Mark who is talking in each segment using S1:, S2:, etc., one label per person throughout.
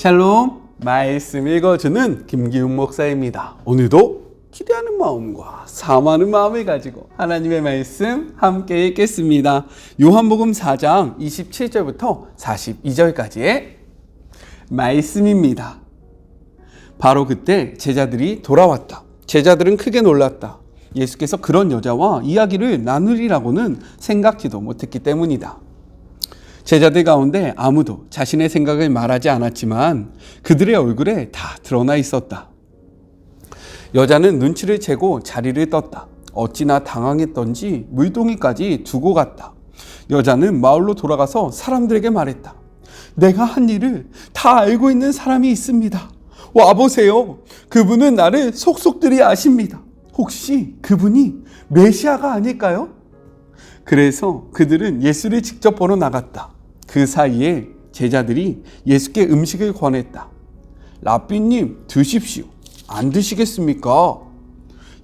S1: 샬롬, 말씀 읽어주는 김기훈 목사입니다. 오늘도 기대하는 마음과 사모하는 마음을 가지고 하나님의 말씀 함께 읽겠습니다. 요한복음 4장 27절부터 42절까지의 말씀입니다. 바로 그때 제자들이 돌아왔다. 제자들은 크게 놀랐다. 예수께서 그런 여자와 이야기를 나누리라고는 생각지도 못했기 때문이다. 제자들 가운데 아무도 자신의 생각을 말하지 않았지만 그들의 얼굴에 다 드러나 있었다. 여자는 눈치를 채고 자리를 떴다. 어찌나 당황했던지 물동이까지 두고 갔다. 여자는 마을로 돌아가서 사람들에게 말했다. 내가 한 일을 다 알고 있는 사람이 있습니다. 와보세요. 그분은 나를 속속들이 아십니다. 혹시 그분이 메시아가 아닐까요? 그래서 그들은 예수를 직접 보러 나갔다. 그 사이에 제자들이 예수께 음식을 권했다. 라삐님, 드십시오. 안 드시겠습니까?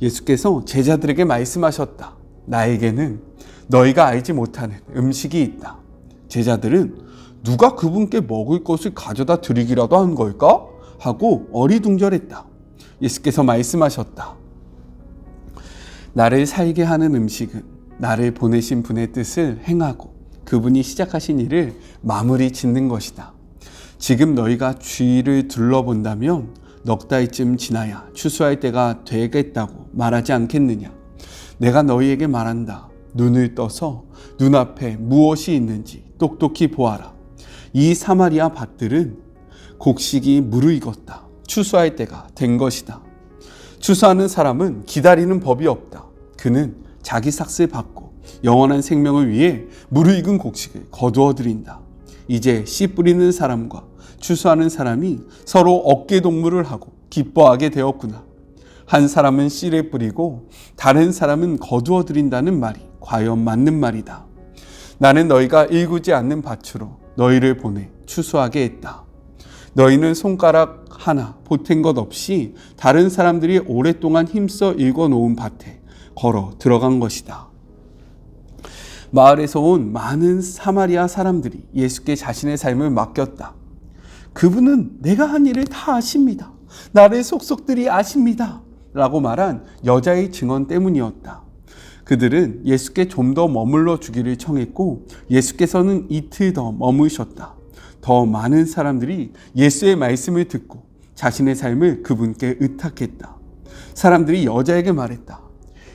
S1: 예수께서 제자들에게 말씀하셨다. 나에게는 너희가 알지 못하는 음식이 있다. 제자들은 누가 그분께 먹을 것을 가져다 드리기라도 한 걸까? 하고 어리둥절했다. 예수께서 말씀하셨다. 나를 살게 하는 음식은 나를 보내신 분의 뜻을 행하고 그분이 시작하신 일을 마무리 짓는 것이다. 지금 너희가 주위를 둘러본다면 넉 달쯤 지나야 추수할 때가 되겠다고 말하지 않겠느냐. 내가 너희에게 말한다. 눈을 떠서 눈앞에 무엇이 있는지 똑똑히 보아라. 이 사마리아 밭들은 곡식이 무르익었다. 추수할 때가 된 것이다. 추수하는 사람은 기다리는 법이 없다. 그는 자기 삭슬 받고 영원한 생명을 위해 무르익은 곡식을 거두어 드린다. 이제 씨 뿌리는 사람과 추수하는 사람이 서로 어깨 동무를 하고 기뻐하게 되었구나. 한 사람은 씨를 뿌리고 다른 사람은 거두어 드린다는 말이 과연 맞는 말이다. 나는 너희가 일구지 않는 밭으로 너희를 보내 추수하게 했다. 너희는 손가락 하나 보탠 것 없이 다른 사람들이 오랫동안 힘써 일궈 놓은 밭에 걸어 들어간 것이다. 마을에서 온 많은 사마리아 사람들이 예수께 자신의 삶을 맡겼다. 그분은 내가 한 일을 다 아십니다. 나를 속속들이 아십니다. 라고 말한 여자의 증언 때문이었다. 그들은 예수께 좀 더 머물러 주기를 청했고 예수께서는 이틀 더 머무셨다. 더 많은 사람들이 예수의 말씀을 듣고 자신의 삶을 그분께 의탁했다. 사람들이 여자에게 말했다.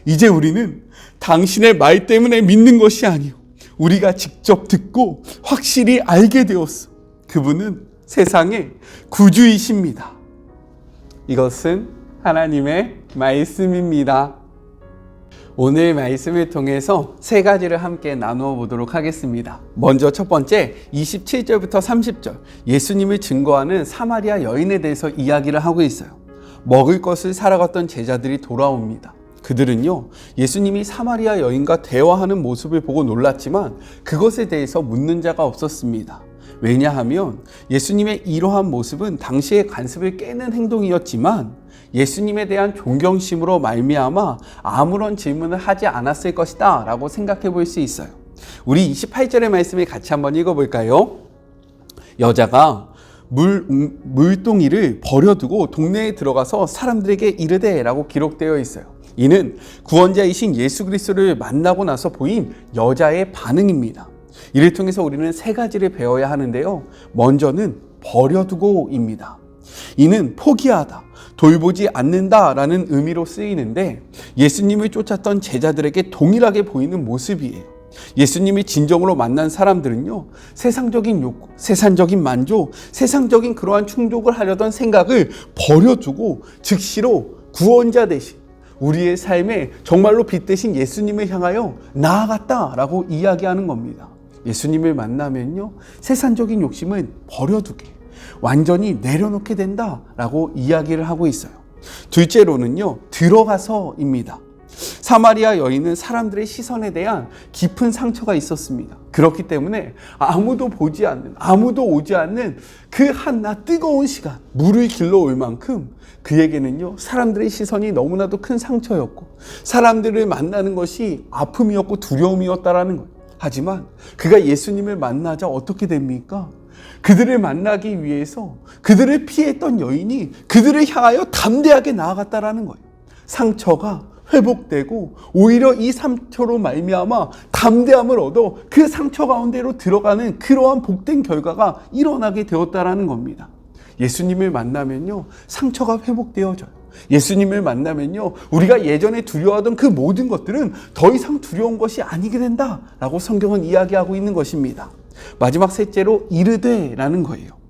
S1: 이제 우리는 당신의 말 때문에 믿는 것이 아니요. 우리가 직접 듣고 확실히 알게 되었어. 그분은 세상의 구주이십니다. 이것은 하나님의 말씀입니다. 오늘 말씀을 통해서 세 가지를 함께 나누어 보도록 하겠습니다. 먼저 첫 번째 27절부터 30절 예수님을 증거하는 사마리아 여인에 대해서 이야기를 하고 있어요. 먹을 것을 사러 갔던 제자들이 돌아옵니다. 그들은요, 예수님이 사마리아 여인과 대화하는 모습을 보고 놀랐지만 그것에 대해서 묻는 자가 없었습니다. 왜냐하면 예수님의 이러한 모습은 당시의 관습을 깨는 행동이었지만 예수님에 대한 존경심으로 말미암아 아무런 질문을 하지 않았을 것이다 라고 생각해 볼 수 있어요. 우리 28절의 말씀을 같이 한번 읽어볼까요? 여자가 물동이를 버려두고 동네에 들어가서 사람들에게 이르되 라고 기록되어 있어요. 이는 구원자이신 예수 그리스도를 만나고 나서 보인 여자의 반응입니다. 이를 통해서 우리는 세 가지를 배워야 하는데요. 먼저는 버려두고입니다. 이는 포기하다, 돌보지 않는다라는 의미로 쓰이는데 예수님을 쫓았던 제자들에게 동일하게 보이는 모습이에요. 예수님이 진정으로 만난 사람들은요, 세상적인 욕구, 세상적인 만족, 세상적인 그러한 충족을 하려던 생각을 버려두고 즉시로 구원자 대신 우리의 삶에 정말로 빛 대신 예수님을 향하여 나아갔다라고 이야기하는 겁니다. 예수님을 만나면요, 세상적인 욕심은 버려두게, 완전히 내려놓게 된다라고 이야기를 하고 있어요. 둘째로는요, 들어가서입니다. 사마리아 여인은 사람들의 시선에 대한 깊은 상처가 있었습니다. 그렇기 때문에 아무도 보지 않는, 아무도 오지 않는 그 한낮 뜨거운 시간, 물을 길러올 만큼 그에게는요, 사람들의 시선이 너무나도 큰 상처였고 사람들을 만나는 것이 아픔이었고 두려움이었다라는 거예요. 하지만 그가 예수님을 만나자 어떻게 됩니까? 그들을 만나기 위해서 그들을 피했던 여인이 그들을 향하여 담대하게 나아갔다라는 거예요. 상처가 회복되고 오히려 이 상처로 말미암아 담대함을 얻어 그 상처 가운데로 들어가는 그러한 복된 결과가 일어나게 되었다라는 겁니다. 예수님을 만나면요, 상처가 회복되어져요. 예수님을 만나면요, 우리가 예전에 두려워하던 그 모든 것들은 더 이상 두려운 것이 아니게 된다라고 성경은 이야기하고 있는 것입니다. 마지막 셋째로 이르되라는 거예요.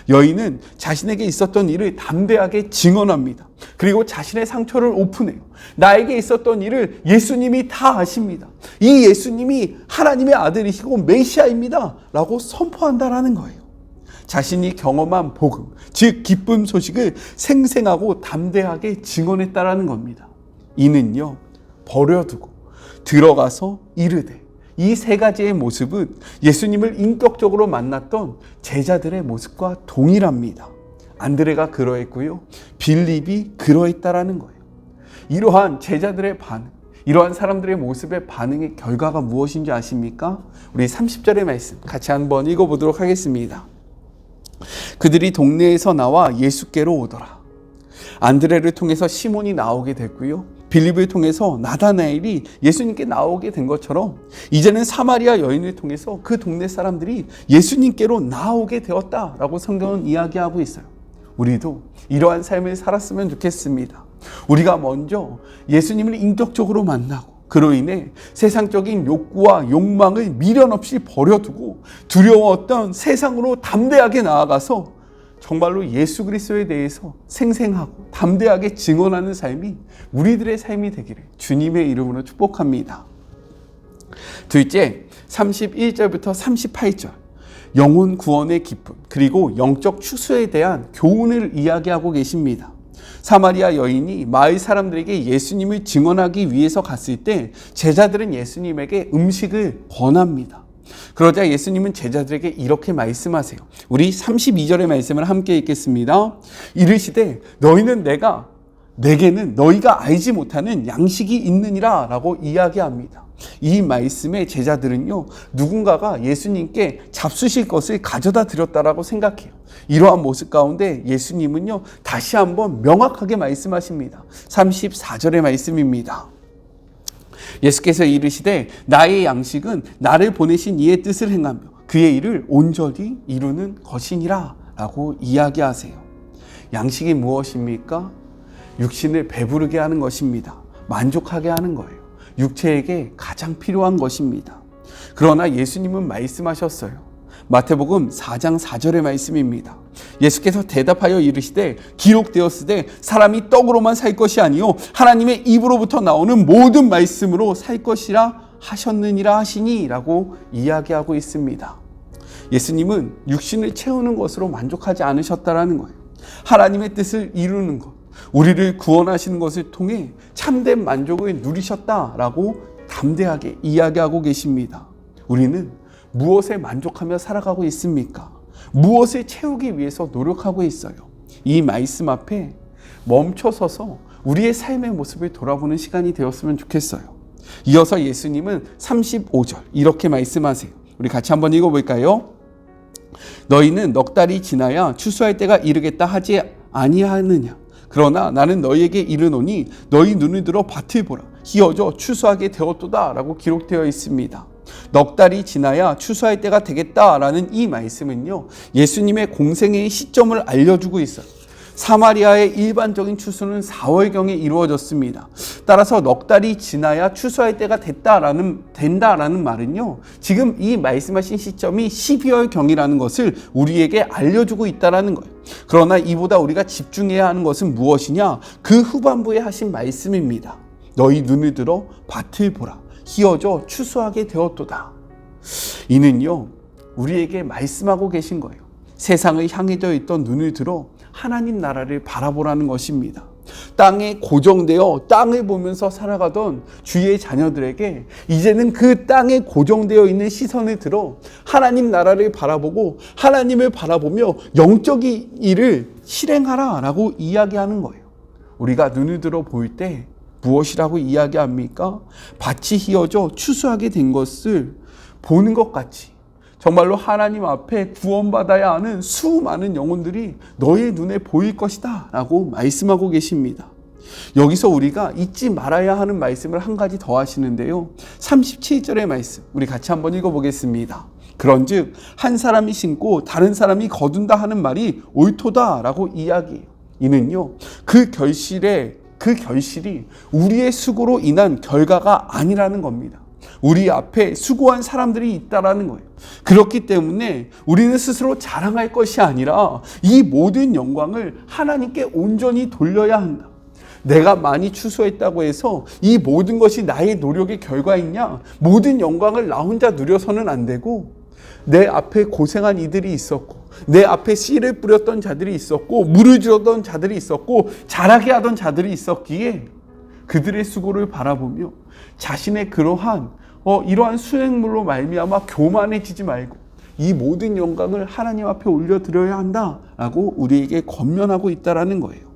S1: 여인은 자신에게 있었던 일을 담대하게 증언합니다. 그리고 자신의 상처를 오픈해요. 나에게 있었던 일을 예수님이 다 아십니다. 이 예수님이 하나님의 아들이시고 메시아입니다 라고 선포한다라는 거예요. 자신이 경험한 복음, 즉 기쁨 소식을 생생하고 담대하게 증언했다라는 겁니다. 이는요, 버려두고 들어가서 이르되, 이 세 가지의 모습은 예수님을 인격적으로 만났던 제자들의 모습과 동일합니다. 안드레가 그러했고요, 빌립이 그러했다라는 거예요. 이러한 제자들의 반응, 이러한 사람들의 모습의 반응의 결과가 무엇인지 아십니까? 우리 30절의 말씀 같이 한번 읽어보도록 하겠습니다. 그들이 동네에서 나와 예수께로 오더라. 안드레를 통해서 시몬이 나오게 됐고요, 빌립을 통해서 나다나엘이 예수님께 나오게 된 것처럼 이제는 사마리아 여인을 통해서 그 동네 사람들이 예수님께로 나오게 되었다라고 성경은 이야기하고 있어요. 우리도 이러한 삶을 살았으면 좋겠습니다. 우리가 먼저 예수님을 인격적으로 만나고 그로 인해 세상적인 욕구와 욕망을 미련 없이 버려두고 두려웠던 세상으로 담대하게 나아가서 정말로 예수 그리스도에 대해서 생생하고 담대하게 증언하는 삶이 우리들의 삶이 되기를 주님의 이름으로 축복합니다. 둘째, 31절부터 38절 영혼 구원의 기쁨 그리고 영적 추수에 대한 교훈을 이야기하고 계십니다. 사마리아 여인이 마을 사람들에게 예수님을 증언하기 위해서 갔을 때 제자들은 예수님에게 음식을 권합니다. 그러자 예수님은 제자들에게 이렇게 말씀하세요. 우리 32절의 말씀을 함께 읽겠습니다. 이르시되 내게는 너희가 알지 못하는 양식이 있느니라 라고 이야기합니다. 이 말씀에 제자들은요, 누군가가 예수님께 잡수실 것을 가져다 드렸다라고 생각해요. 이러한 모습 가운데 예수님은요, 다시 한번 명확하게 말씀하십니다. 34절의 말씀입니다. 예수께서 이르시되 나의 양식은 나를 보내신 이의 뜻을 행하며 그의 일을 온전히 이루는 것이니라 라고 이야기하세요. 양식이 무엇입니까? 육신을 배부르게 하는 것입니다. 만족하게 하는 거예요. 육체에게 가장 필요한 것입니다. 그러나 예수님은 말씀하셨어요. 마태복음 4장 4절의 말씀입니다. 예수께서 대답하여 이르시되 기록되었으되 사람이 떡으로만 살 것이 아니요 하나님의 입으로부터 나오는 모든 말씀으로 살 것이라 하셨느니라 하시니 라고 이야기하고 있습니다. 예수님은 육신을 채우는 것으로 만족하지 않으셨다라는 거예요. 하나님의 뜻을 이루는 것, 우리를 구원하시는 것을 통해 참된 만족을 누리셨다라고 담대하게 이야기하고 계십니다. 우리는 무엇에 만족하며 살아가고 있습니까? 무엇을 채우기 위해서 노력하고 있어요? 이 말씀 앞에 멈춰서서 우리의 삶의 모습을 돌아보는 시간이 되었으면 좋겠어요. 이어서 예수님은 35절 이렇게 말씀하세요. 우리 같이 한번 읽어볼까요? 너희는 넉 달이 지나야 추수할 때가 이르겠다 하지 아니하느냐? 그러나 나는 너희에게 이르노니 너희 눈을 들어 밭을 보라. 희어져 추수하게 되었도다 라고 기록되어 있습니다. 넉 달이 지나야 추수할 때가 되겠다라는 이 말씀은요, 예수님의 공생애의 시점을 알려주고 있어요. 사마리아의 일반적인 추수는 4월경에 이루어졌습니다. 따라서 넉 달이 지나야 추수할 때가 된다라는 말은요, 지금 이 말씀하신 시점이 12월경이라는 것을 우리에게 알려주고 있다라는 거예요. 그러나 이보다 우리가 집중해야 하는 것은 무엇이냐? 그 후반부에 하신 말씀입니다. 너희 눈을 들어 밭을 보라. 희어져 추수하게 되었도다. 이는요, 우리에게 말씀하고 계신 거예요. 세상을 향해져 있던 눈을 들어 하나님 나라를 바라보라는 것입니다. 땅에 고정되어 땅을 보면서 살아가던 주의 자녀들에게 이제는 그 땅에 고정되어 있는 시선을 들어 하나님 나라를 바라보고 하나님을 바라보며 영적인 일을 실행하라 라고 이야기하는 거예요. 우리가 눈을 들어 볼 때 무엇이라고 이야기합니까? 밭이 희어져 추수하게 된 것을 보는 것 같이 정말로 하나님 앞에 구원받아야 하는 수많은 영혼들이 너의 눈에 보일 것이다 라고 말씀하고 계십니다. 여기서 우리가 잊지 말아야 하는 말씀을 한 가지 더 하시는데요. 37절의 말씀 우리 같이 한번 읽어보겠습니다. 그런즉 한 사람이 심고 다른 사람이 거둔다 하는 말이 옳도다 라고 이야기해요. 이는요 그 결실이 우리의 수고로 인한 결과가 아니라는 겁니다. 우리 앞에 수고한 사람들이 있다라는 거예요. 그렇기 때문에 우리는 스스로 자랑할 것이 아니라 이 모든 영광을 하나님께 온전히 돌려야 한다. 내가 많이 추수했다고 해서 이 모든 것이 나의 노력의 결과이냐? 모든 영광을 나 혼자 누려서는 안 되고 내 앞에 고생한 이들이 있었고 내 앞에 씨를 뿌렸던 자들이 있었고 물을 주었던 자들이 있었고 자라게 하던 자들이 있었기에 그들의 수고를 바라보며 자신의 이러한 수행물로 말미암아 교만해지지 말고 이 모든 영광을 하나님 앞에 올려드려야 한다라고 우리에게 권면하고 있다라는 거예요.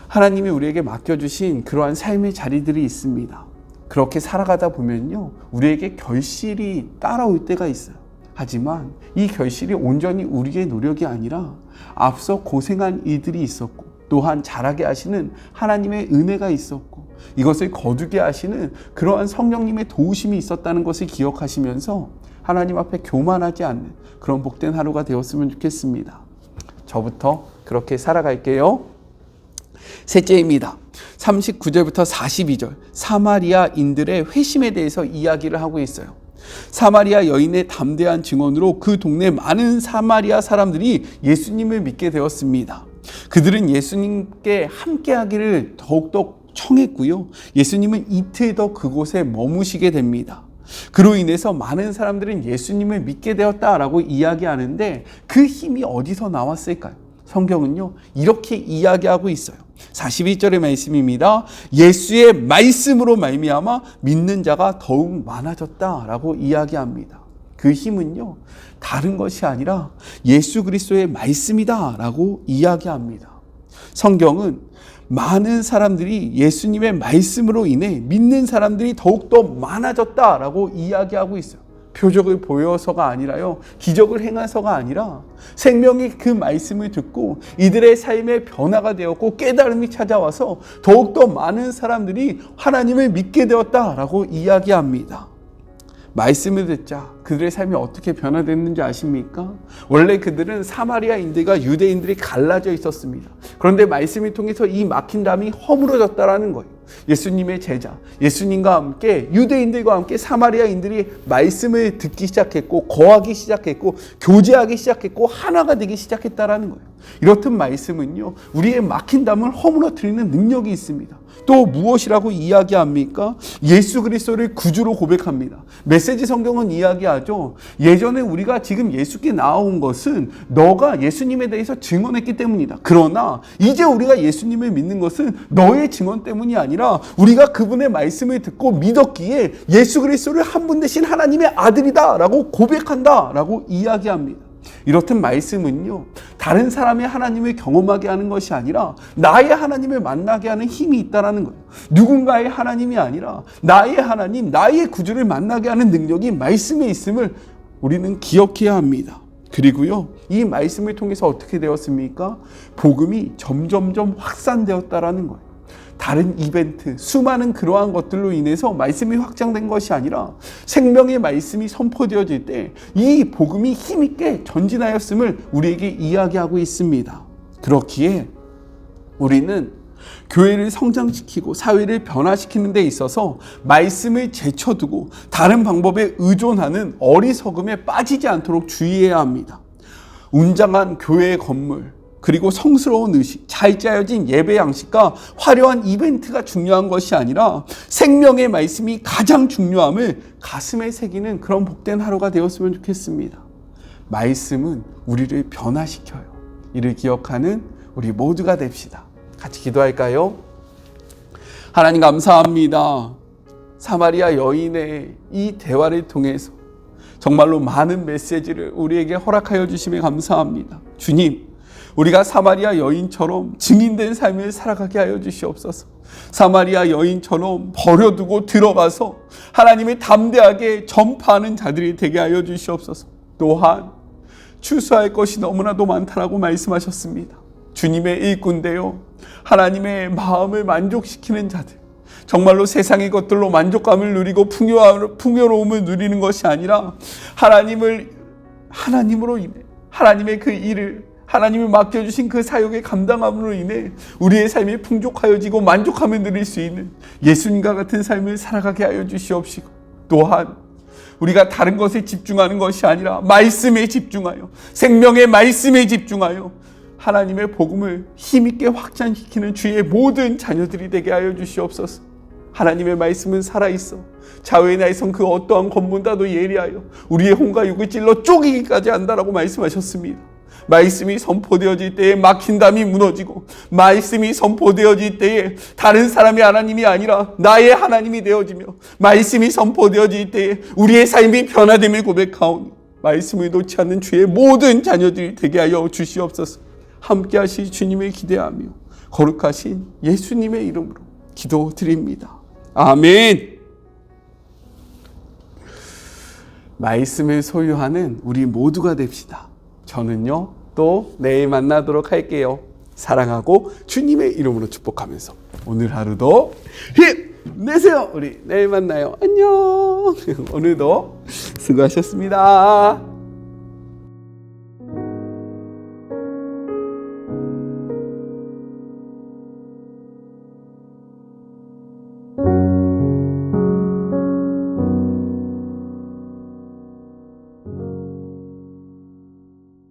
S1: 하나님이 우리에게 맡겨주신 그러한 삶의 자리들이 있습니다. 그렇게 살아가다 보면요 우리에게 결실이 따라올 때가 있어요. 하지만 이 결실이 온전히 우리의 노력이 아니라 앞서 고생한 이들이 있었고 또한 자라게 하시는 하나님의 은혜가 있었고 이것을 거두게 하시는 그러한 성령님의 도우심이 있었다는 것을 기억하시면서 하나님 앞에 교만하지 않는 그런 복된 하루가 되었으면 좋겠습니다. 저부터 그렇게 살아갈게요. 셋째입니다. 39절부터 42절 사마리아인들의 회심에 대해서 이야기를 하고 있어요. 사마리아 여인의 담대한 증언으로 그 동네 많은 사마리아 사람들이 예수님을 믿게 되었습니다. 그들은 예수님께 함께하기를 더욱더 청했고요. 예수님은 이틀 더 그곳에 머무시게 됩니다. 그로 인해서 많은 사람들은 예수님을 믿게 되었다라고 이야기하는데 그 힘이 어디서 나왔을까요? 성경은요 이렇게 이야기하고 있어요. 42절의 말씀입니다. 예수의 말씀으로 말미암아 믿는 자가 더욱 많아졌다라고 이야기합니다. 그 힘은요 다른 것이 아니라 예수 그리스도의 말씀이다라고 이야기합니다. 성경은 많은 사람들이 예수님의 말씀으로 인해 믿는 사람들이 더욱더 많아졌다라고 이야기하고 있어요. 표적을 보여서가 아니라요 기적을 행해서가 아니라 생명의 그 말씀을 듣고 이들의 삶의 변화가 되었고 깨달음이 찾아와서 더욱더 많은 사람들이 하나님을 믿게 되었다라고 이야기합니다. 말씀을 듣자 그들의 삶이 어떻게 변화됐는지 아십니까? 원래 그들은 사마리아인들과 유대인들이 갈라져 있었습니다. 그런데 말씀을 통해서 이 막힌 담이 허물어졌다라는 거예요. 예수님의 제자, 예수님과 함께 유대인들과 함께 사마리아인들이 말씀을 듣기 시작했고 거하기 시작했고 교제하기 시작했고 하나가 되기 시작했다라는 거예요. 이렇듯 말씀은요 우리의 막힌 담을 허물어뜨리는 능력이 있습니다. 또 무엇이라고 이야기합니까? 예수 그리스도를 구주로 고백합니다. 메시지 성경은 이야기하죠. 예전에 우리가 지금 예수께 나온 것은 너가 예수님에 대해서 증언했기 때문이다. 그러나 이제 우리가 예수님을 믿는 것은 너의 증언 때문이 아니라 우리가 그분의 말씀을 듣고 믿었기에 예수 그리스도를 한 분 대신 하나님의 아들이다 라고 고백한다 라고 이야기합니다. 이렇듯 말씀은요 다른 사람의 하나님을 경험하게 하는 것이 아니라 나의 하나님을 만나게 하는 힘이 있다는 거예요. 누군가의 하나님이 아니라 나의 하나님, 나의 구주를 만나게 하는 능력이 말씀에 있음을 우리는 기억해야 합니다. 그리고요 이 말씀을 통해서 어떻게 되었습니까? 복음이 점점점 확산되었다라는 거예요. 다른 이벤트, 수많은 그러한 것들로 인해서 말씀이 확장된 것이 아니라 생명의 말씀이 선포되어질 때 이 복음이 힘있게 전진하였음을 우리에게 이야기하고 있습니다. 그렇기에 우리는 교회를 성장시키고 사회를 변화시키는 데 있어서 말씀을 제쳐두고 다른 방법에 의존하는 어리석음에 빠지지 않도록 주의해야 합니다. 웅장한 교회의 건물, 그리고 성스러운 의식, 잘 짜여진 예배 양식과 화려한 이벤트가 중요한 것이 아니라 생명의 말씀이 가장 중요함을 가슴에 새기는 그런 복된 하루가 되었으면 좋겠습니다. 말씀은 우리를 변화시켜요. 이를 기억하는 우리 모두가 됩시다. 같이 기도할까요? 하나님 감사합니다. 사마리아 여인의 이 대화를 통해서 정말로 많은 메시지를 우리에게 허락하여 주심에 감사합니다. 주님, 우리가 사마리아 여인처럼 증인된 삶을 살아가게 하여 주시옵소서. 사마리아 여인처럼 버려두고 들어가서 하나님을 담대하게 전파하는 자들이 되게 하여 주시옵소서. 또한 추수할 것이 너무나도 많다라고 말씀하셨습니다. 주님의 일꾼되어 하나님의 마음을 만족시키는 자들, 정말로 세상의 것들로 만족감을 누리고 풍요로움을 누리는 것이 아니라 하나님으로 인해 하나님의 그 일을 하나님이 맡겨주신 그 사역의 감당함으로 인해 우리의 삶이 풍족하여지고 만족함을 누릴 수 있는 예수님과 같은 삶을 살아가게 하여 주시옵시고, 또한 우리가 다른 것에 집중하는 것이 아니라 말씀에 집중하여, 생명의 말씀에 집중하여 하나님의 복음을 힘있게 확장시키는 주의 모든 자녀들이 되게 하여 주시옵소서. 하나님의 말씀은 살아있어 좌우의 날선 그 어떠한 권문다도 예리하여 우리의 혼과 육을 찔러 쪼개기까지 한다라고 말씀하셨습니다. 말씀이 선포되어질 때에 막힌 담이 무너지고, 말씀이 선포되어질 때에 다른 사람의 하나님이 아니라 나의 하나님이 되어지며, 말씀이 선포되어질 때에 우리의 삶이 변화됨을 고백하오니 말씀을 놓지 않는 주의 모든 자녀들이 되게 하여 주시옵소서. 함께 하실 주님을 기대하며 거룩하신 예수님의 이름으로 기도드립니다. 아멘. 말씀을 소유하는 우리 모두가 됩시다. 저는요, 또 내일 만나도록 할게요. 사랑하고 주님의 이름으로 축복하면서 오늘 하루도 힘내세요. 우리 내일 만나요. 안녕. 오늘도 수고하셨습니다.